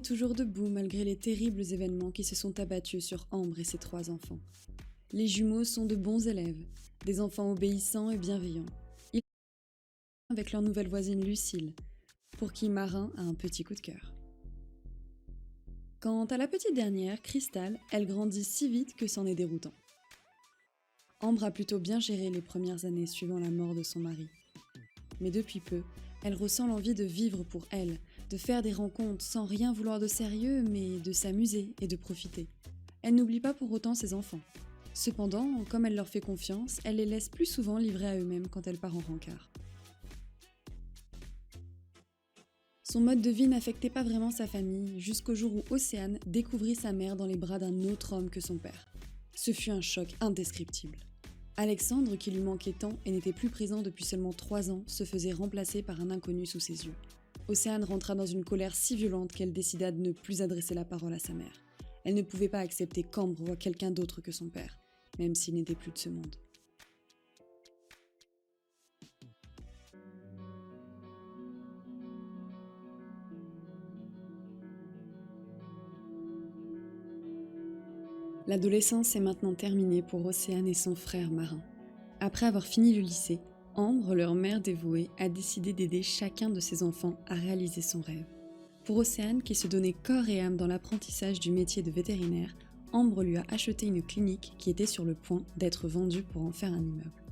Toujours debout malgré les terribles événements qui se sont abattus sur Ambre et ses 3 enfants. Les jumeaux sont de bons élèves, des enfants obéissants et bienveillants. Ils sont avec leur nouvelle voisine Lucille, pour qui Marin a un petit coup de cœur. Quant à la petite dernière, Cristal, elle grandit si vite que c'en est déroutant. Ambre a plutôt bien géré les premières années suivant la mort de son mari. Mais depuis peu, elle ressent l'envie de vivre pour elle, de faire des rencontres sans rien vouloir de sérieux, mais de s'amuser et de profiter. Elle n'oublie pas pour autant ses enfants. Cependant, comme elle leur fait confiance, elle les laisse plus souvent livrés à eux-mêmes quand elle part en rencard. Son mode de vie n'affectait pas vraiment sa famille, jusqu'au jour où Océane découvrit sa mère dans les bras d'un autre homme que son père. Ce fut un choc indescriptible. Alexandre, qui lui manquait tant et n'était plus présent depuis seulement 3 ans, se faisait remplacer par un inconnu sous ses yeux. Océane rentra dans une colère si violente qu'elle décida de ne plus adresser la parole à sa mère. Elle ne pouvait pas accepter qu'Ambre voie quelqu'un d'autre que son père, même s'il n'était plus de ce monde. L'adolescence est maintenant terminée pour Océane et son frère Marin. Après avoir fini le lycée, Ambre, leur mère dévouée, a décidé d'aider chacun de ses enfants à réaliser son rêve. Pour Océane, qui se donnait corps et âme dans l'apprentissage du métier de vétérinaire, Ambre lui a acheté une clinique qui était sur le point d'être vendue pour en faire un immeuble.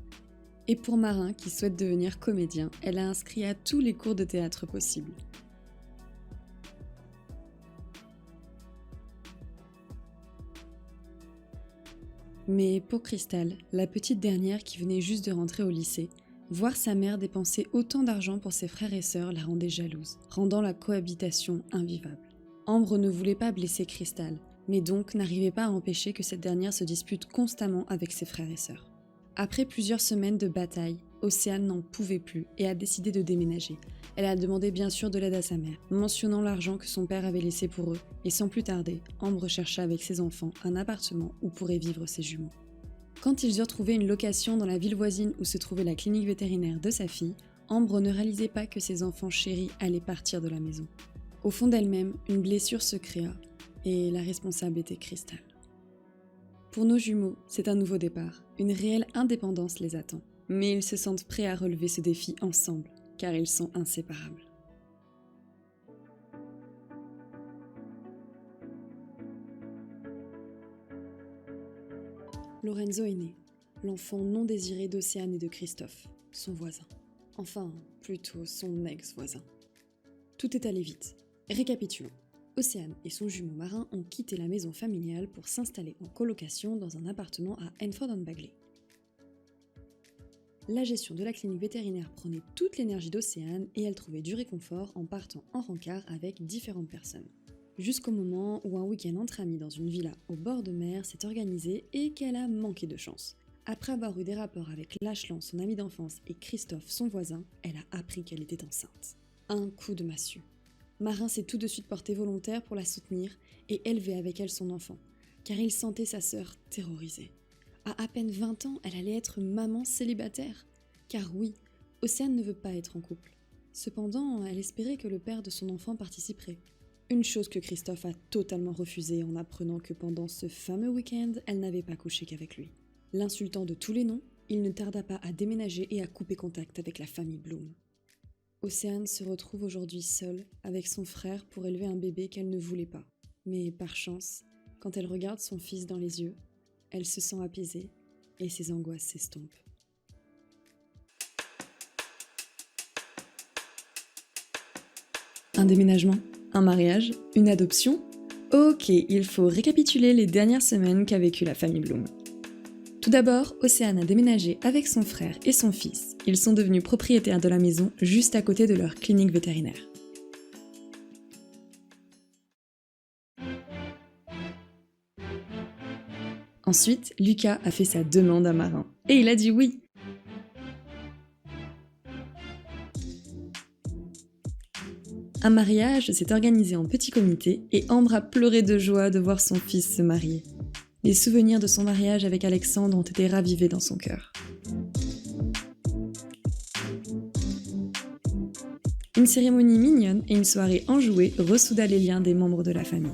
Et pour Marin, qui souhaite devenir comédien, elle a inscrit à tous les cours de théâtre possibles. Mais pour Cristal, la petite dernière qui venait juste de rentrer au lycée, voir sa mère dépenser autant d'argent pour ses frères et sœurs la rendait jalouse, rendant la cohabitation invivable. Ambre ne voulait pas blesser Cristal, mais donc n'arrivait pas à empêcher que cette dernière se dispute constamment avec ses frères et sœurs. Après plusieurs semaines de bataille, Océane n'en pouvait plus et a décidé de déménager. Elle a demandé bien sûr de l'aide à sa mère, mentionnant l'argent que son père avait laissé pour eux, et sans plus tarder, Ambre chercha avec ses enfants un appartement où pourraient vivre ses jumeaux. Quand ils eurent trouvé une location dans la ville voisine où se trouvait la clinique vétérinaire de sa fille, Ambre ne réalisait pas que ses enfants chéris allaient partir de la maison. Au fond d'elle-même, une blessure se créa, et la responsable était Cristal. Pour nos jumeaux, c'est un nouveau départ, une réelle indépendance les attend. Mais ils se sentent prêts à relever ce défi ensemble, car ils sont inséparables. Lorenzo est né, l'enfant non désiré d'Océane et de Christophe, son voisin. Enfin, plutôt son ex-voisin. Tout est allé vite. Récapitulons. Océane et son jumeau Marin ont quitté la maison familiale pour s'installer en colocation dans un appartement à Henford-on-Bagley. La gestion de la clinique vétérinaire prenait toute l'énergie d'Océane et elle trouvait du réconfort en partant en rencard avec différentes personnes. Jusqu'au moment où un week-end entre amis dans une villa au bord de mer s'est organisé et qu'elle a manqué de chance. Après avoir eu des rapports avec Lachlan, son ami d'enfance, et Christophe, son voisin, elle a appris qu'elle était enceinte. Un coup de massue. Marin s'est tout de suite porté volontaire pour la soutenir et élever avec elle son enfant, car il sentait sa sœur terrorisée. À peine 20 ans, elle allait être maman célibataire. Car oui, Océane ne veut pas être en couple. Cependant, elle espérait que le père de son enfant participerait. Une chose que Christophe a totalement refusée en apprenant que pendant ce fameux week-end, elle n'avait pas couché qu'avec lui. L'insultant de tous les noms, il ne tarda pas à déménager et à couper contact avec la famille Bloom. Océane se retrouve aujourd'hui seule avec son frère pour élever un bébé qu'elle ne voulait pas. Mais par chance, quand elle regarde son fils dans les yeux, elle se sent apaisée et ses angoisses s'estompent. Un déménagement, un mariage, une adoption? Ok, il faut récapituler les dernières semaines qu'a vécu la famille Bloom. Tout d'abord, Océane a déménagé avec son frère et son fils. Ils sont devenus propriétaires de la maison juste à côté de leur clinique vétérinaire. Ensuite, Lucas a fait sa demande à Marin. Et il a dit oui. Un mariage s'est organisé en petit comité et Ambre a pleuré de joie de voir son fils se marier. Les souvenirs de son mariage avec Alexandre ont été ravivés dans son cœur. Une cérémonie mignonne et une soirée enjouée ressouda les liens des membres de la famille.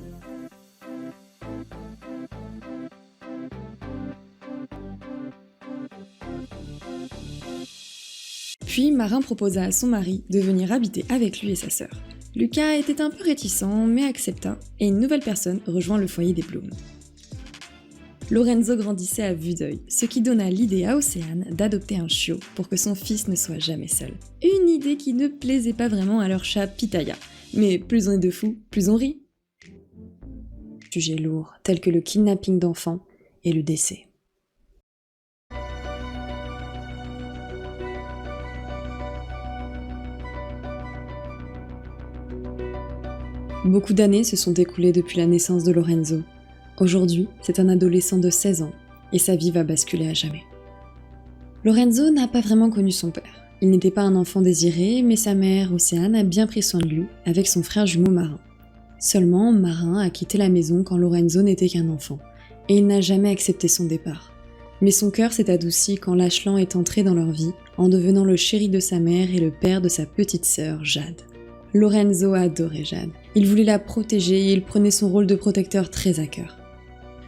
Puis Marin proposa à son mari de venir habiter avec lui et sa sœur. Lucas était un peu réticent mais accepta et une nouvelle personne rejoint le foyer des Bloom. Lorenzo grandissait à vue d'œil, ce qui donna l'idée à Océane d'adopter un chiot pour que son fils ne soit jamais seul. Une idée qui ne plaisait pas vraiment à leur chat Pitaya, mais plus on est de fous, plus on rit. Sujets lourds tels que le kidnapping d'enfants et le décès. Beaucoup d'années se sont écoulées depuis la naissance de Lorenzo. Aujourd'hui, c'est un adolescent de 16 ans, et sa vie va basculer à jamais. Lorenzo n'a pas vraiment connu son père. Il n'était pas un enfant désiré, mais sa mère, Océane, a bien pris soin de lui, avec son frère jumeau Marin. Seulement, Marin a quitté la maison quand Lorenzo n'était qu'un enfant, et il n'a jamais accepté son départ. Mais son cœur s'est adouci quand Lachlan est entré dans leur vie, en devenant le chéri de sa mère et le père de sa petite sœur, Jade. Lorenzo adorait Jade. Il voulait la protéger et il prenait son rôle de protecteur très à cœur.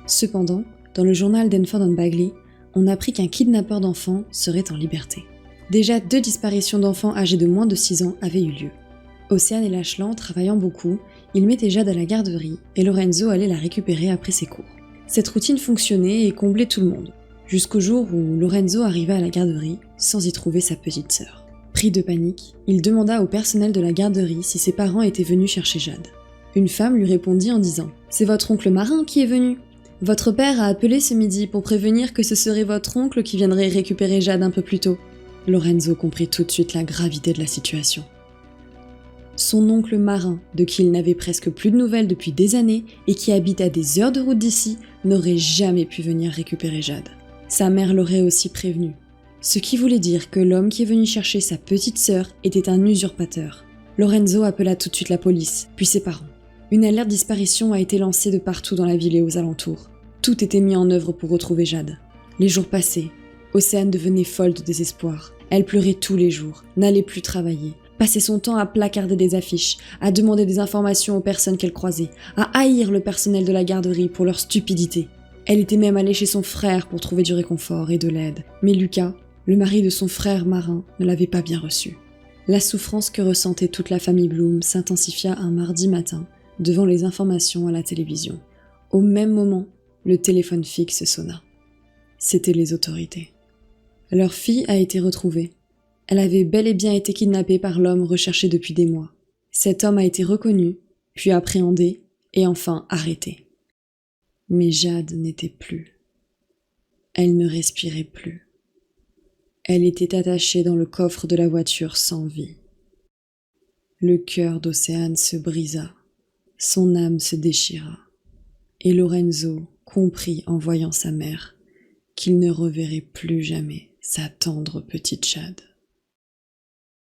Cependant, dans le journal d'Enford and Bagley, on apprit qu'un kidnappeur d'enfants serait en liberté. Déjà 2 disparitions d'enfants âgés de moins de 6 ans avaient eu lieu. Océane et Lachlan travaillant beaucoup, ils mettaient Jade à la garderie et Lorenzo allait la récupérer après ses cours. Cette routine fonctionnait et comblait tout le monde, jusqu'au jour où Lorenzo arriva à la garderie sans y trouver sa petite sœur. Pris de panique, il demanda au personnel de la garderie si ses parents étaient venus chercher Jade. Une femme lui répondit en disant « C'est votre oncle Marin qui est venu. Votre père a appelé ce midi pour prévenir que ce serait votre oncle qui viendrait récupérer Jade un peu plus tôt. » Lorenzo comprit tout de suite la gravité de la situation. Son oncle Marin, de qui il n'avait presque plus de nouvelles depuis des années et qui habite à des heures de route d'ici, n'aurait jamais pu venir récupérer Jade. Sa mère l'aurait aussi prévenu. Ce qui voulait dire que l'homme qui est venu chercher sa petite sœur était un usurpateur. Lorenzo appela tout de suite la police, puis ses parents. Une alerte disparition a été lancée de partout dans la ville et aux alentours. Tout était mis en œuvre pour retrouver Jade. Les jours passaient. Océane devenait folle de désespoir. Elle pleurait tous les jours, n'allait plus travailler, passait son temps à placarder des affiches, à demander des informations aux personnes qu'elle croisait, à haïr le personnel de la garderie pour leur stupidité. Elle était même allée chez son frère pour trouver du réconfort et de l'aide. Mais Lucas, le mari de son frère Marin, ne l'avait pas bien reçu. La souffrance que ressentait toute la famille Bloom s'intensifia un mardi matin, devant les informations à la télévision. Au même moment, le téléphone fixe sonna. C'étaient les autorités. Leur fille a été retrouvée. Elle avait bel et bien été kidnappée par l'homme recherché depuis des mois. Cet homme a été reconnu, puis appréhendé, et enfin arrêté. Mais Jade n'était plus. Elle ne respirait plus. Elle était attachée dans le coffre de la voiture sans vie. Le cœur d'Océane se brisa, son âme se déchira, et Lorenzo comprit en voyant sa mère qu'il ne reverrait plus jamais sa tendre petite Jade.